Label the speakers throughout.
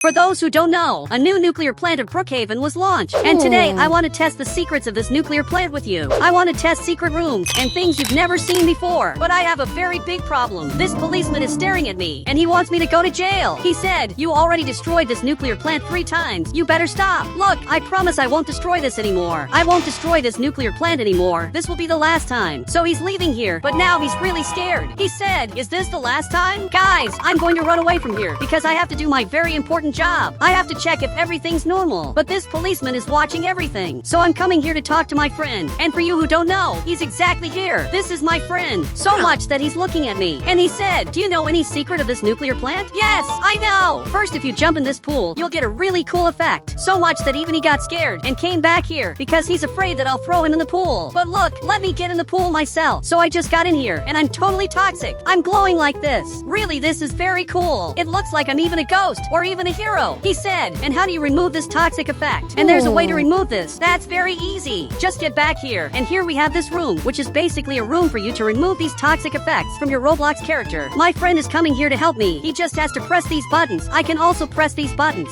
Speaker 1: For those who don't know, a new nuclear plant of Brookhaven was launched. And today, I want to test the secrets of this nuclear plant with you. I want to test secret rooms and things you've never seen before. But I have a very big problem. This policeman is staring at me, and he wants me to go to jail. He said, "You already destroyed this nuclear plant 3 times. You better stop." Look, I promise I won't destroy this anymore. I won't destroy this nuclear plant anymore. This will be the last time. So he's leaving here, but now he's really scared. He said, "Is this the last time?" Guys, I'm going to run away from here because I have to do my very important job. I have to check if everything's normal, but this policeman is watching everything. So I'm coming here to talk to my friend. And for you who don't know, he's exactly here. This is my friend. So much that he's looking at me. And he said, "Do you know any secret of this nuclear plant?" Yes, I know. First, if you jump in this pool, you'll get a really cool effect. So much that even he got scared and came back here because he's afraid that I'll throw him in the pool. But look, let me get in the pool myself. So I just got in here and I'm totally toxic. I'm glowing like this. Really, this is very cool. It looks like I'm even a ghost or even a hero. He said, "And how do you remove this toxic effect?" And there's a way to remove this. That's very easy. Just get back here. And here we have this room, which is basically a room for you to remove these toxic effects from your Roblox character. My friend is coming here to help me. He just has to press these buttons. I can also press these buttons.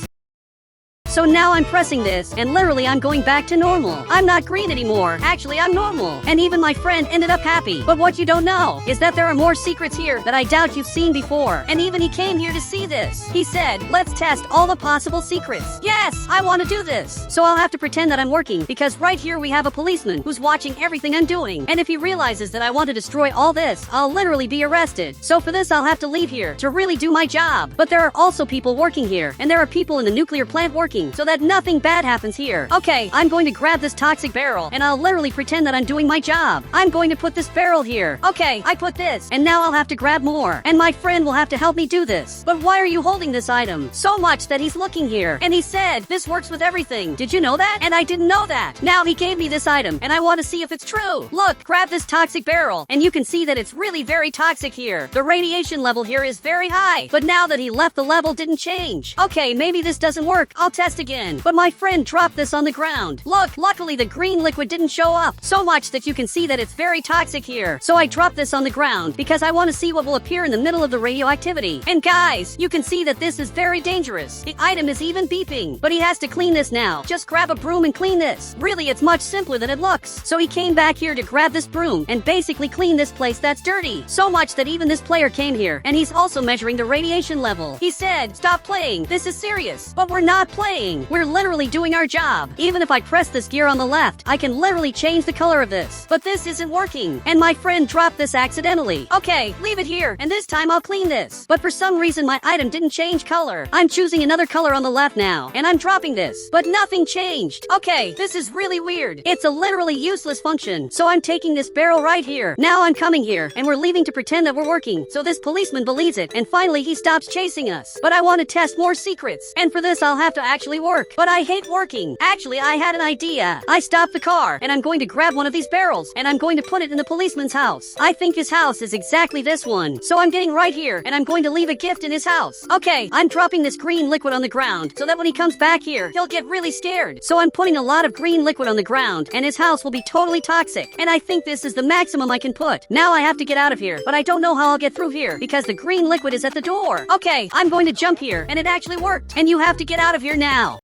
Speaker 1: So now I'm pressing this, and literally I'm going back to normal. I'm not green anymore. Actually, I'm normal. And even my friend ended up happy. But what you don't know is that there are more secrets here that I doubt you've seen before. And even he came here to see this. He said, "Let's test all the possible secrets." Yes, I want to do this. So I'll have to pretend that I'm working, because right here we have a policeman who's watching everything I'm doing. And if he realizes that I want to destroy all this, I'll literally be arrested. So for this, I'll have to leave here to really do my job. But there are also people working here, and there are people in the nuclear plant working, so that nothing bad happens here. Okay, I'm going to grab this toxic barrel, and I'll literally pretend that I'm doing my job. I'm going to put this barrel here. Okay, I put this, and now I'll have to grab more, and my friend will have to help me do this. But why are you holding this item? So much that he's looking here, and he said, "This works with everything." Did you know that? And I didn't know that. Now he gave me this item, and I want to see if it's true. Look, grab this toxic barrel, and you can see that it's really very toxic here. The radiation level here is very high, but now that he left, the level didn't change. Okay, maybe this doesn't work. I'll test again. But my friend dropped this on the ground. Look, luckily the green liquid didn't show up. So much that you can see that it's very toxic here. So I dropped this on the ground because I want to see what will appear in the middle of the radioactivity. And guys, you can see that this is very dangerous. The item is even beeping. But he has to clean this now. Just grab a broom and clean this. Really, it's much simpler than it looks. So he came back here to grab this broom and basically clean this place that's dirty. So much that even this player came here, and he's also measuring the radiation level. He said, "Stop playing. This is serious." But we're not playing. We're literally doing our job. Even if I press this gear on the left, I can literally change the color of this. But this isn't working. And my friend dropped this accidentally. Okay, leave it here, and this time I'll clean this. But for some reason my item didn't change color. I'm choosing another color on the left now, and I'm dropping this. But nothing changed. Okay, this is really weird. It's a literally useless function. So I'm taking this barrel right here. Now I'm coming here, and we're leaving to pretend that we're working. So this policeman believes it, and finally he stops chasing us. But I want to test more secrets. And for this I'll have to actually work. But I hate working. Actually, I had an idea. I stopped the car, and I'm going to grab one of these barrels, and I'm going to put it in the policeman's house. I think his house is exactly this one. So I'm getting right here, and I'm going to leave a gift in his house. Okay, I'm dropping this green liquid on the ground, so that when he comes back here, he'll get really scared. So I'm putting a lot of green liquid on the ground, and his house will be totally toxic. And I think this is the maximum I can put. Now I have to get out of here, but I don't know how I'll get through here, because the green liquid is at the door. Okay, I'm going to jump here, and it actually worked. And you have to get out of here now.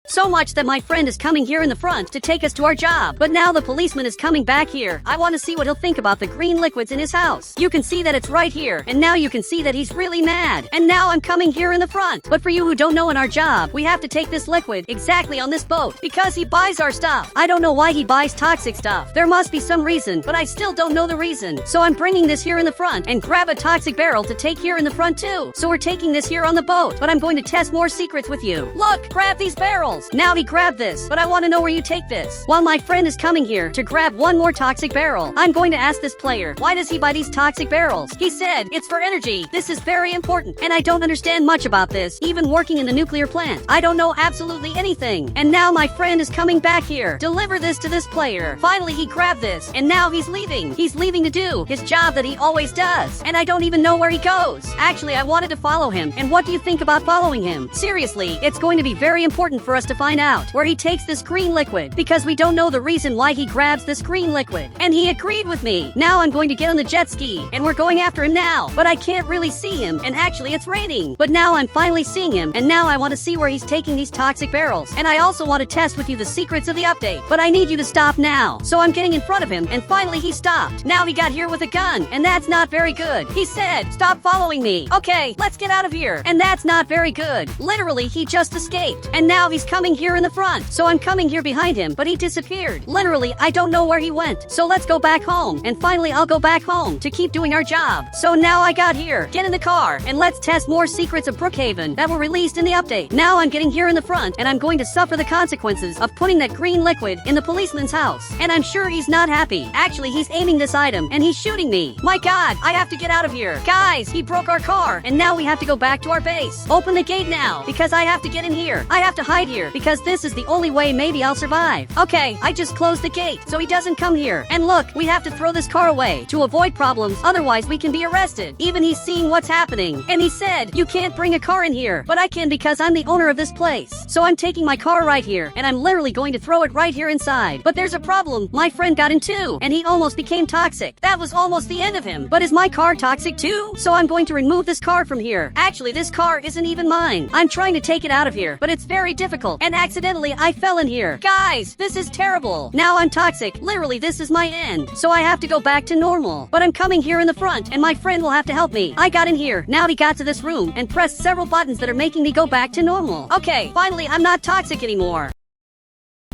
Speaker 1: So much that my friend is coming here in the front to take us to our job. But now the policeman is coming back here. I want to see what he'll think about the green liquids in his house. You can see that it's right here. And now you can see that he's really mad. And now I'm coming here in the front. But for you who don't know, in our job, we have to take this liquid exactly on this boat because he buys our stuff. I don't know why he buys toxic stuff. There must be some reason, but I still don't know the reason. So I'm bringing this here in the front and grab a toxic barrel to take here in the front too. So we're taking this here on the boat, but I'm going to test more secrets with you. Look, grab these barrels. Now he grabbed this, but I want to know where you take this. While my friend is coming here to grab one more toxic barrel, I'm going to ask this player, why does he buy these toxic barrels? He said, "It's for energy. This is very important." And I don't understand much about this, even working in the nuclear plant. I don't know absolutely anything. And now my friend is coming back here. Deliver this to this player. Finally, he grabbed this, and now he's leaving. He's leaving to do his job that he always does. And I don't even know where he goes. Actually, I wanted to follow him. And what do you think about following him? Seriously, it's going to be very important for us us to find out where he takes this green liquid, because we don't know the reason why he grabs this green liquid. And he agreed with me. Now I'm going to get on the jet ski, and we're going after him now. But I can't really see him, and actually it's raining. But now I'm finally seeing him, and now I want to see where he's taking these toxic barrels. And I also want to test with you the secrets of the update. But I need you to stop now. So I'm getting in front of him, and finally he stopped. Now he got here with a gun, and that's not very good. He said, "Stop following me." Okay, let's get out of here. And that's not very good. Literally, he just escaped. And now he's coming here in the front. So I'm coming here behind him, but he disappeared. Literally, I don't know where he went. So let's go back home. And finally, I'll go back home to keep doing our job. So now I got here. Get in the car, and let's test more secrets of Brookhaven that were released in the update. Now I'm getting here in the front, and I'm going to suffer the consequences of putting that green liquid in the policeman's house. And I'm sure he's not happy. Actually, he's aiming this item, and he's shooting me. My God, I have to get out of here. Guys, he broke our car, and now we have to go back to our base. Open the gate now, because I have to get in here. I have to hide here, because this is the only way maybe I'll survive. Okay, I just closed the gate, so he doesn't come here. And look, we have to throw this car away to avoid problems, otherwise we can be arrested. Even he's seeing what's happening. And he said, "You can't bring a car in here." But I can, because I'm the owner of this place. So I'm taking my car right here, and I'm literally going to throw it right here inside. But there's a problem. My friend got in too, and he almost became toxic. That was almost the end of him. But is my car toxic too? So I'm going to remove this car from here. Actually, this car isn't even mine. I'm trying to take it out of here, but it's very difficult. And accidentally, I fell in here. Guys, this is terrible. Now I'm toxic. Literally, this is my end. So I have to go back to normal. But I'm coming here in the front, and my friend will have to help me. I got in here. Now he got to this room and pressed several buttons that are making me go back to normal. Okay, finally, I'm not toxic anymore.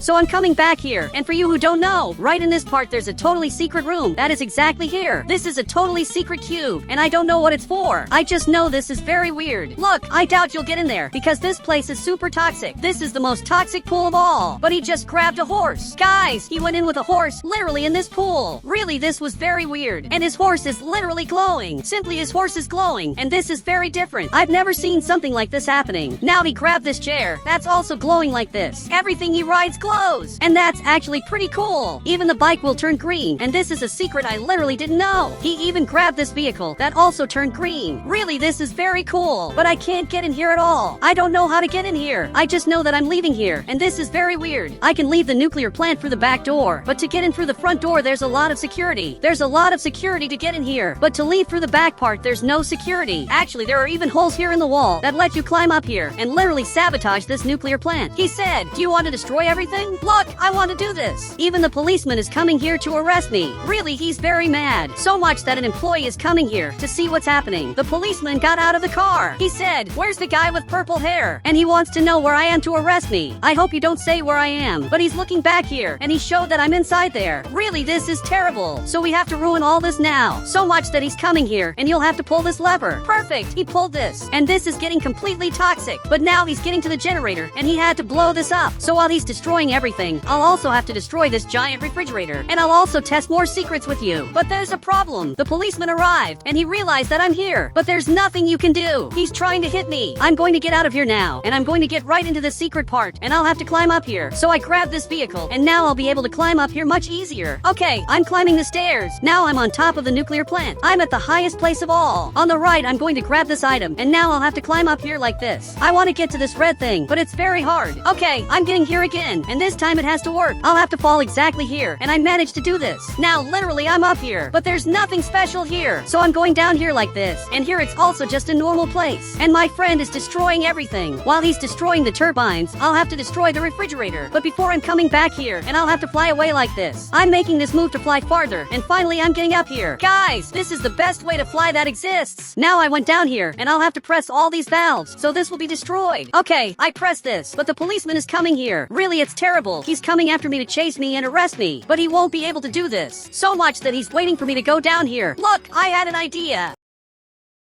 Speaker 1: So I'm coming back here, and for you who don't know, right in this part there's a totally secret room. That is exactly here. This is a totally secret cube, and I don't know what it's for. I just know this is very weird. Look, I doubt you'll get in there, because this place is super toxic. This is the most toxic pool of all. But he just grabbed a horse. Guys, he went in with a horse, literally in this pool. Really, this was very weird. And his horse is literally glowing. Simply, his horse is glowing, and this is very different. I've never seen something like this happening. Now he grabbed this chair. That's also glowing like this. Everything he rides glows. And that's actually pretty cool. Even the bike will turn green, and this is a secret I literally didn't know. He even grabbed this vehicle that also turned green. Really, this is very cool, but I can't get in here at all. I don't know how to get in here. I just know that I'm leaving here, and this is very weird. I can leave the nuclear plant through the back door, but to get in through the front door, there's a lot of security. There's a lot of security to get in here, but to leave through the back part, there's no security. Actually, there are even holes here in the wall that let you climb up here and literally sabotage this nuclear plant. He said, "Do you want to destroy everything?" Look, I want to do this. Even the policeman is coming here to arrest me. Really, he's very mad. So much that an employee is coming here to see what's happening. The policeman got out of the car. He said, "Where's the guy with purple hair?" And he wants to know where I am to arrest me. I hope you don't say where I am. But he's looking back here, and he showed that I'm inside there. Really, this is terrible. So we have to ruin all this now. So much that he's coming here, and you'll have to pull this lever. Perfect, he pulled this. And this is getting completely toxic. But now he's getting to the generator, and he had to blow this up. So while he's destroying everything, I'll also have to destroy this giant refrigerator. And I'll also test more secrets with you. But there's a problem. The policeman arrived, and he realized that I'm here. But there's nothing you can do. He's trying to hit me. I'm going to get out of here now, and I'm going to get right into the secret part, and I'll have to climb up here. So I grabbed this vehicle, and now I'll be able to climb up here much easier. Okay, I'm climbing the stairs. Now I'm on top of the nuclear plant. I'm at the highest place of all. On the right, I'm going to grab this item, and now I'll have to climb up here like this. I want to get to this red thing, but it's very hard. Okay, I'm getting here again, and this time it has to work. I'll have to fall exactly here, and I managed to do this. Now, literally, I'm up here, but there's nothing special here. So I'm going down here like this, and here it's also just a normal place. And my friend is destroying everything. While he's destroying the turbines, I'll have to destroy the refrigerator. But before I'm coming back here, and I'll have to fly away like this. I'm making this move to fly farther, and finally I'm getting up here. Guys, this is the best way to fly that exists. Now I went down here, and I'll have to press all these valves, so this will be destroyed. Okay, I pressed this, but the policeman is coming here. Really, it's terrible. He's coming after me to chase me and arrest me, but he won't be able to do this. So much that he's waiting for me to go down here. Look, I had an idea.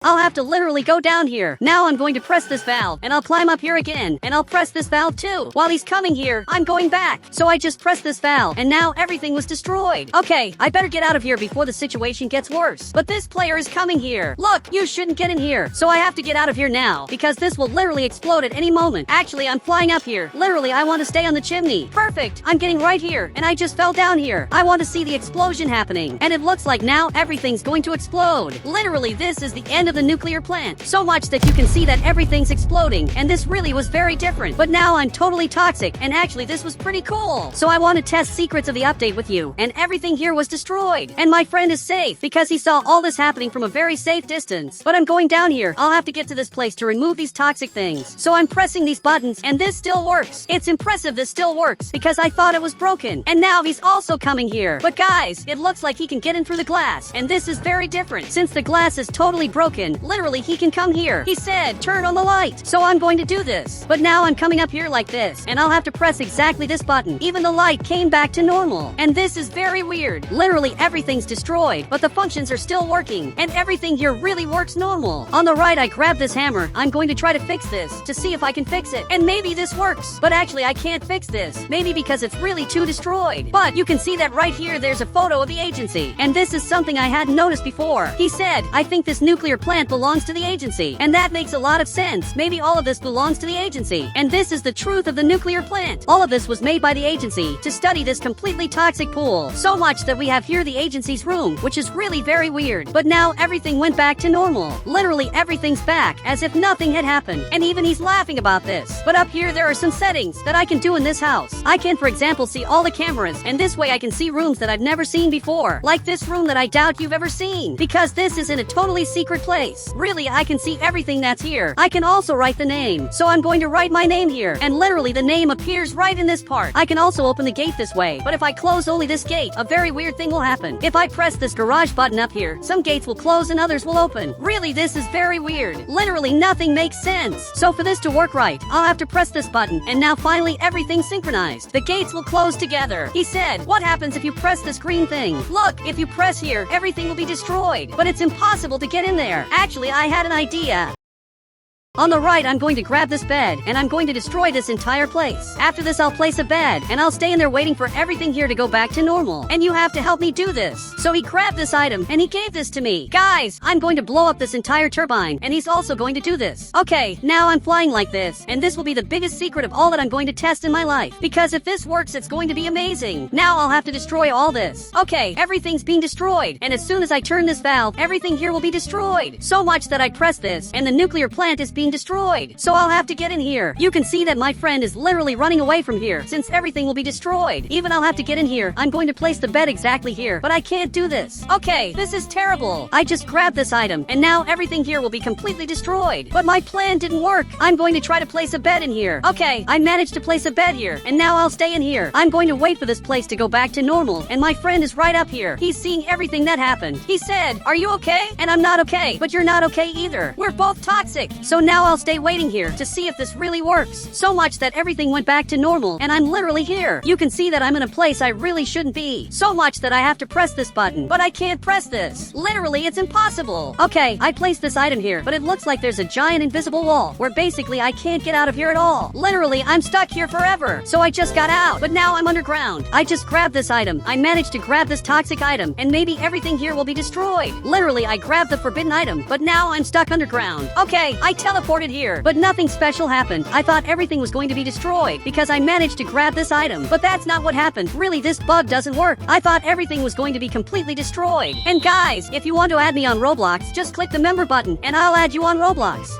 Speaker 1: I'll have to literally go down here. Now I'm going to press this valve, and I'll climb up here again, and I'll press this valve too. While he's coming here, I'm going back. So I just pressed this valve, and now everything was destroyed. Okay, I better get out of here before the situation gets worse. But this player is coming here. Look, you shouldn't get in here. So I have to get out of here now, because this will literally explode at any moment. Actually, I'm flying up here. Literally, I want to stay on the chimney. Perfect. I'm getting right here, and I just fell down here. I want to see the explosion happening. And it looks like now everything's going to explode. Literally, this is the end end of the nuclear plant. So much that you can see that everything's exploding, and this really was very different. But now I'm totally toxic, and actually this was pretty cool. So I want to test secrets of the update with you, and everything here was destroyed. And my friend is safe, because he saw all this happening from a very safe distance. But I'm going down here. I'll have to get to this place to remove these toxic things. So I'm pressing these buttons, and this still works. It's impressive this still works, because I thought it was broken. And now he's also coming here. But guys, it looks like he can get in through the glass, and this is very different. Since the glass is totally broken, literally he can come here. He said, turn on the light. So I'm going to do this. But now I'm coming up here like this, and I'll have to press exactly this button. Even the light came back to normal. And this is very weird. Literally everything's destroyed, but the functions are still working, and everything here really works normal. On the right, I grab this hammer. I'm going to try to fix this, to see if I can fix it. And maybe this works. But actually, I can't fix this. Maybe because it's really too destroyed. But you can see that right here, there's a photo of the agency. And this is something I hadn't noticed before. He said, I think this nuclear plant belongs to the agency. And that makes a lot of sense. Maybe all of this belongs to the agency. And this is the truth of the nuclear plant. All of this was made by the agency to study this completely toxic pool. So much that we have here the agency's room, which is really very weird. But now everything went back to normal. Literally everything's back, as if nothing had happened. And even he's laughing about this. But up here there are some settings that I can do in this house. I can, for example, see all the cameras, and this way I can see rooms that I've never seen before. Like this room that I doubt you've ever seen, because this is in a totally secret place. Really, I can see everything that's here. I can also write the name. So I'm going to write my name here, and literally the name appears right in this part. I can also open the gate this way, but if I close only this gate, a very weird thing will happen. If I press this garage button up here, some gates will close and others will open. Really, this is very weird. Literally nothing makes sense. So for this to work right, I'll have to press this button, and now finally everything's synchronized. The gates will close together. He said, what happens if you press this green thing? Look, if you press here, everything will be destroyed. But it's impossible to get in there. Actually, I had an idea. On the right, I'm going to grab this bed, and I'm going to destroy this entire place. After this, I'll place a bed, and I'll stay in there waiting for everything here to go back to normal. And you have to help me do this. So he grabbed this item, and he gave this to me. Guys, I'm going to blow up this entire turbine, and he's also going to do this. Okay, now I'm flying like this, and this will be the biggest secret of all that I'm going to test in my life. Because if this works, it's going to be amazing. Now I'll have to destroy all this. Okay, everything's being destroyed, and as soon as I turn this valve, everything here will be destroyed. So much that I press this, and the nuclear plant is being destroyed. So I'll have to get in here. You can see that my friend is literally running away from here, since everything will be destroyed. Even I'll have to get in here. I'm going to place the bed exactly here, but I can't do this. Okay, this is terrible. I just grabbed this item, and now everything here will be completely destroyed. But my plan didn't work. I'm going to try to place a bed in here. Okay, I managed to place a bed here, and now I'll stay in here. I'm going to wait for this place to go back to normal, and my friend is right up here. He's seeing everything that happened. He said, are you okay? And I'm not okay, but you're not okay either. We're both toxic. So now I'll stay waiting here to see if this really works. So much that everything went back to normal, and I'm literally here. You can see that I'm in a place I really shouldn't be. So much that I have to press this button, but I can't press this. Literally, it's impossible. Okay, I placed this item here, but it looks like there's a giant invisible wall, where basically I can't get out of here at all. Literally, I'm stuck here forever. So I just got out, but now I'm underground. I just grabbed this item. I managed to grab this toxic item, and maybe everything here will be destroyed. Literally, I grabbed the forbidden item, but now I'm stuck underground. Okay, I teleported here, but nothing special happened. I thought everything was going to be destroyed because I managed to grab this item, but that's not what happened. Really, this bug doesn't work. I thought everything was going to be completely destroyed. And guys, if you want to add me on Roblox, just click the member button and I'll add you on Roblox.